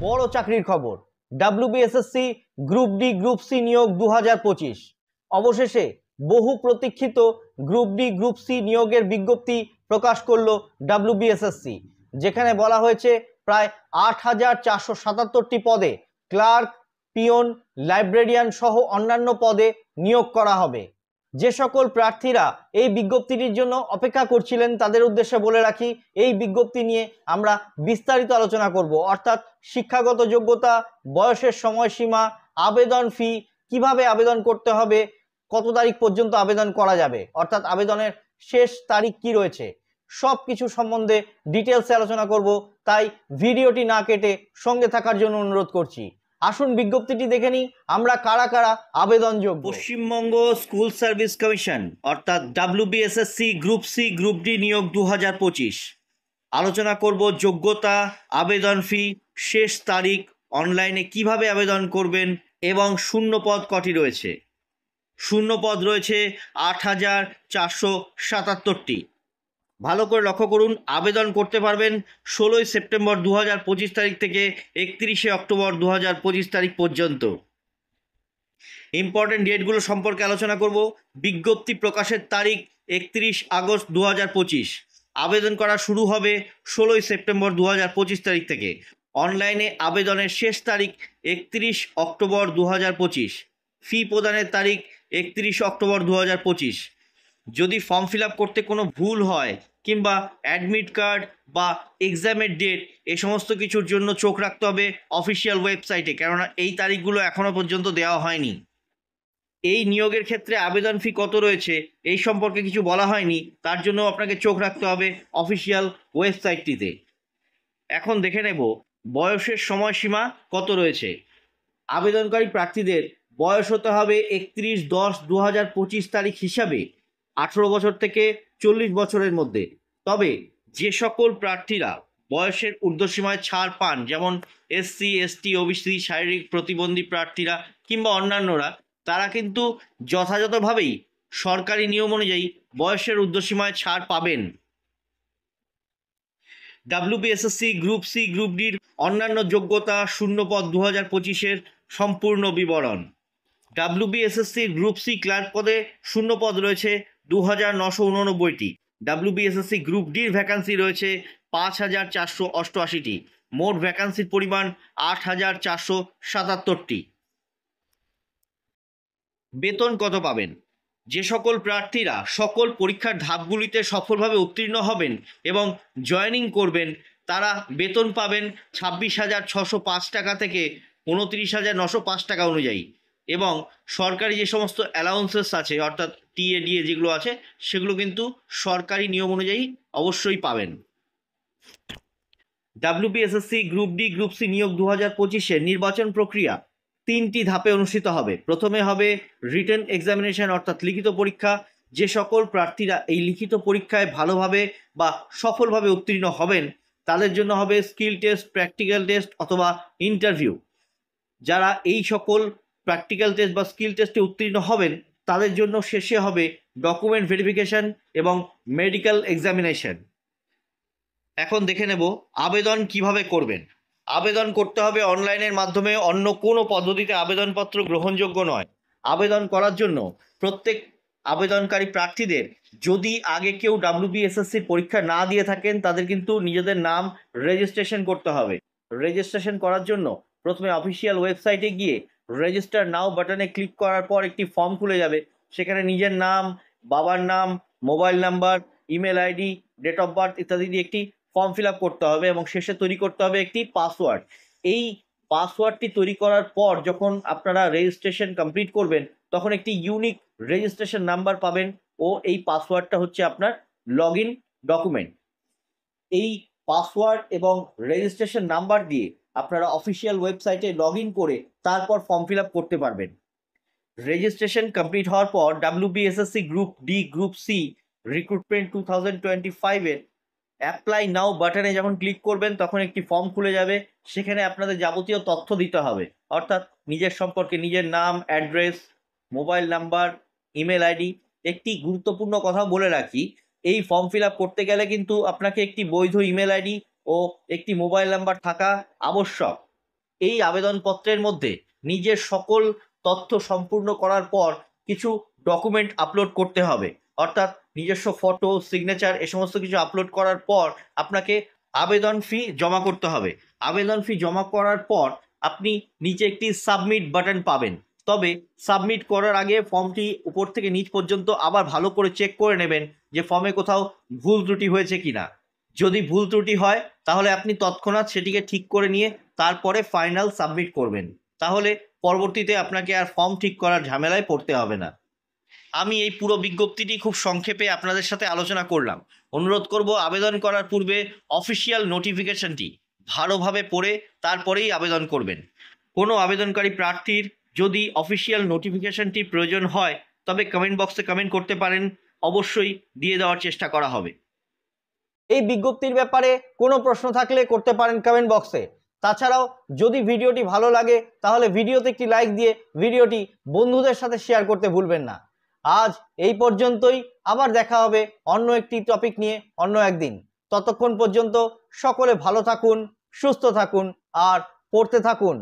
বড় চাকরির খবর, WBSSC group D group C নিয়োগ 2025। অবশেষে বহু প্রতীক্ষিত গ্রুপ ডি গ্রুপ সি নিয়োগের বিজ্ঞপ্তি প্রকাশ করলো ডাব্লিউবিএসএসসি, যেখানে বলা হয়েছে প্রায় 8,477টি পদে ক্লার্ক, পিয়ন, লাইব্রেরিয়ান সহ অন্যান্য পদে নিয়োগ করা হবে। যে সকল প্রার্থীরা এই বিজ্ঞপ্তিটির জন্য অপেক্ষা করছিলেন তাদের উদ্দেশ্যে বলে রাখি, এই বিজ্ঞপ্তি নিয়ে আমরা বিস্তারিত আলোচনা করব, অর্থাৎ শিক্ষাগত যোগ্যতা, বয়সের সময়সীমা, আবেদন ফি, কিভাবে আবেদন করতে হবে, কত তারিখ পর্যন্ত আবেদন করা যাবে, অর্থাৎ আবেদনের শেষ তারিখ কি রয়েছে, সব কিছু সম্বন্ধে ডিটেলসে আলোচনা করব। তাই ভিডিওটি না কেটে সঙ্গে থাকার জন্য অনুরোধ করছি। আসুন বিজ্ঞপ্তিটি দেখে নিই আমরা কারা কারা আবেদনযোগ্য। পশ্চিমবঙ্গ স্কুল সার্ভিস কমিশন অর্থাৎ WBSSC group C group D নিয়োগ 2025। আলোচনা করব যোগ্যতা, আবেদন ফি, শেষ তারিখ, অনলাইনে কিভাবে আবেদন করবেন এবং শূন্য পদ কটি রয়েছে। শূন্য পদ রয়েছে 8,477টি। ভালো করে লক্ষ্য করুন, আবেদন করতে পারবেন 16 সেপ্টেম্বর 2025 তারিখ থেকে 31 অক্টোবর 2025 তারিখ পর্যন্ত। ইম্পর্টেন্ট ডেটগুলো সম্পর্কে আলোচনা করব। বিজ্ঞপ্তি প্রকাশের তারিখ 31 আগস্ট 2025। আবেদন করা শুরু হবে 16 সেপ্টেম্বর 2025 তারিখ থেকে। অনলাইনে আবেদনের শেষ তারিখ 31 অক্টোবর 2025। ফি প্রদানের তারিখ 31 অক্টোবর 2025। যদি ফর্ম ফিল আপ করতে কোনো ভুল হয় কিংবা অ্যাডমিট কার্ড বা এক্সামের ডেট, এই সমস্ত কিছুর জন্য চোখ রাখতে হবে অফিসিয়াল ওয়েবসাইটে, কেননা এই তারিখগুলো এখনও পর্যন্ত দেওয়া হয়নি। এই নিয়োগের ক্ষেত্রে আবেদন ফি কত রয়েছে এই সম্পর্কে কিছু বলা হয়নি, তার জন্য আপনাকে চোখ রাখতে হবে অফিসিয়াল ওয়েবসাইটটিতে। এখন দেখে নেব বয়সের সময়সীমা কত রয়েছে। আবেদনকারী প্রার্থীদের বয়স হতে হবে 31/10/2025 তারিখ হিসাবে 18 বছর থেকে 40 বছরের মধ্যে। তবে যে সকল প্রার্থীরা বয়সের ঊর্ধ্বসীমায় ছাড় পান, যেমন এসসি, এসটি, ওবিসি, শারীরিক প্রতিবন্ধী প্রার্থীরা কিংবা অন্যান্যরা, তারা কিন্তু যথাযথভাবেই সরকারি নিয়ম অনুযায়ী বয়সের ঊর্ধ্বসীমায় ছাড় পাবেন। ডাব্লিউবিএসএসসি গ্রুপ সি গ্রুপ ডির অন্যান্য যোগ্যতা শূন্যপদ 2025-এর সম্পূর্ণ বিবরণ। ডাব্লিউবিএসএসসি গ্রুপ সি ক্লার্ক পদে শূন্যপদ রয়েছে 2,989টি। ডাব্লিউবিএসএসসি গ্রুপ ডির ভ্যাকান্সি রয়েছে 5,488টি। মোট ভ্যাকান্সির পরিমাণ 8,477টি। বেতন কত পাবেন? যে সকল প্রার্থীরা সকল পরীক্ষার ধাপগুলিতে সফলভাবে উত্তীর্ণ হবেন এবং জয়েনিং করবেন, তারা বেতন পাবেন 26,605 টাকা থেকে 29,905 টাকা অনুযায়ী। এবং সরকারি যে সমস্ত অ্যালাউন্সেস আছে, অর্থাৎ টিএডিএ যেগুলো আছে, সেগুলো কিন্তু সরকারি নিয়ম অনুযায়ী অবশ্যই পাবেন। WBSSC group D group C নিয়োগ 2025-এর নির্বাচন প্রক্রিয়া 3টি ধাপে অনুষ্ঠিত হবে। প্রথমে হবে রিটেন এক্সামিনেশন অর্থাৎ লিখিত পরীক্ষা। যে সকল প্রার্থীরা এই লিখিত পরীক্ষায় ভালোভাবে বা সফলভাবে উত্তীর্ণ হবেন তাদের জন্য হবে স্কিল টেস্ট, প্র্যাকটিক্যাল টেস্ট অথবা ইন্টারভিউ। যারা এই সকল প্র্যাকটিক্যাল টেস্ট বা স্কিল টেস্টে উত্তীর্ণ হবেন তাদের জন্য শেষে হবে ডকুমেন্ট ভেরিফিকেশন এবং মেডিকেল এক্সামিনেশন। এখন দেখে নেব আবেদন কিভাবে করবেন। আবেদন করতে হবে অনলাইনের মাধ্যমে, অন্য কোনো পদ্ধতিতে আবেদনপত্র গ্রহণযোগ্য নয়। আবেদন করার জন্য প্রত্যেক আবেদনকারী প্রার্থীদের, যদি আগে কেউ ডাব্লিউবিএসএসসির পরীক্ষা না দিয়ে থাকেন, তাদের কিন্তু নিজেদের নাম রেজিস্ট্রেশন করতে হবে। রেজিস্ট্রেশন করার জন্য প্রথমে অফিসিয়াল ওয়েবসাইটে গিয়ে রেজিস্টার নাও বাটনে ক্লিক করার পর একটি ফর্ম খুলে যাবে। সেখানে নিজের নাম, বাবার নাম, mobile number, email ID, date of birth ইত্যাদি দিয়ে একটি ফর্ম ফিল আপ করতে হবে এবং শেষে তৈরি করতে হবে একটি পাসওয়ার্ড। এই পাসওয়ার্ডটি তৈরি করার পর যখন আপনারা রেজিস্ট্রেশন কমপ্লিট করবেন তখন একটি ইউনিক রেজিস্ট্রেশন নাম্বার পাবেন ও এই পাসওয়ার্ডটা হচ্ছে আপনার লগ ইন ডকুমেন্ট। এই পাসওয়ার্ড এবং রেজিস্ট্রেশন নাম্বার দিয়ে আপনারা অফিসিয়াল ওয়েবসাইটে লগ ইন করে তারপর ফর্ম ফিল আপ করতে পারবেন। রেজিস্ট্রেশন কমপ্লিট হওয়ার পর WBSSC group D group C recruitment 2025-এর অ্যাপ্লাই নাও বাটনে যখন ক্লিক করবেন তখন একটি ফর্ম খুলে যাবে। সেখানে আপনাদের যাবতীয় তথ্য দিতে হবে, অর্থাৎ নিজের সম্পর্কে নিজের নাম, address, mobile number, email ID. একটি গুরুত্বপূর্ণ কথা বলে রাখি, এই ফর্ম ফিল আপ করতে গেলে কিন্তু আপনাকে একটি বৈধ ইমেল আইডি ও একটি মোবাইল নাম্বার থাকা আবশ্যক। এই আবেদনপত্রের মধ্যে নিজের সকল তথ্য সম্পূর্ণ করার পর কিছু ডকুমেন্ট আপলোড করতে হবে, অর্থাৎ নিজস্ব ফটো, সিগনেচার এ সমস্ত কিছু আপলোড করার পর আপনাকে আবেদন ফি জমা করতে হবে। আবেদন ফি জমা করার পর আপনি নিচে একটি সাবমিট বাটন পাবেন। তবে সাবমিট করার আগে ফর্মটি উপর থেকে নিচ পর্যন্ত আবার ভালো করে চেক করে নেবেন যে ফর্মে কোথাও ভুল ত্রুটি হয়েছে কিনা। যদি ভুল ত্রুটি হয় তাহলে আপনি তৎক্ষণাৎ সেটিকে ঠিক করে নিয়ে তারপরে ফাইনাল সাবমিট করবেন। তাহলে পরবর্তীতে আপনাকে আর ফর্ম ঠিক করার ঝামেলায় পড়তে হবে না। আমি এই পুরো বিজ্ঞপ্তিটি খুব সংক্ষেপে আপনাদের সাথে আলোচনা করলাম। অনুরোধ করব আবেদন করার পূর্বে অফিসিয়াল নোটিফিকেশনটি ভালোভাবে পড়ে তারপরেই আবেদন করবেন। কোনো আবেদনকারী প্রার্থীর যদি অফিসিয়াল নোটিফিকেশনটির প্রয়োজন হয় তবে কমেন্ট বক্সে কমেন্ট করতে পারেন, অবশ্যই দিয়ে দেওয়ার চেষ্টা করা হবে। এই বিজ্ঞপ্তির ব্যাপারে কোনো প্রশ্ন থাকলে করতে পারেন কমেন্ট বক্সে। তাছাড়াও যদি ভিডিওটি ভালো লাগে তাহলে ভিডিওতে একটি লাইক দিয়ে ভিডিওটি বন্ধুদের সাথে শেয়ার করতে ভুলবেন না। আজ এই পর্যন্তই, আবার দেখা হবে অন্য একটি টপিক নিয়ে অন্য একদিন। ততক্ষণ পর্যন্ত সকলে ভালো থাকুন, সুস্থ থাকুন আর পড়তে থাকুন।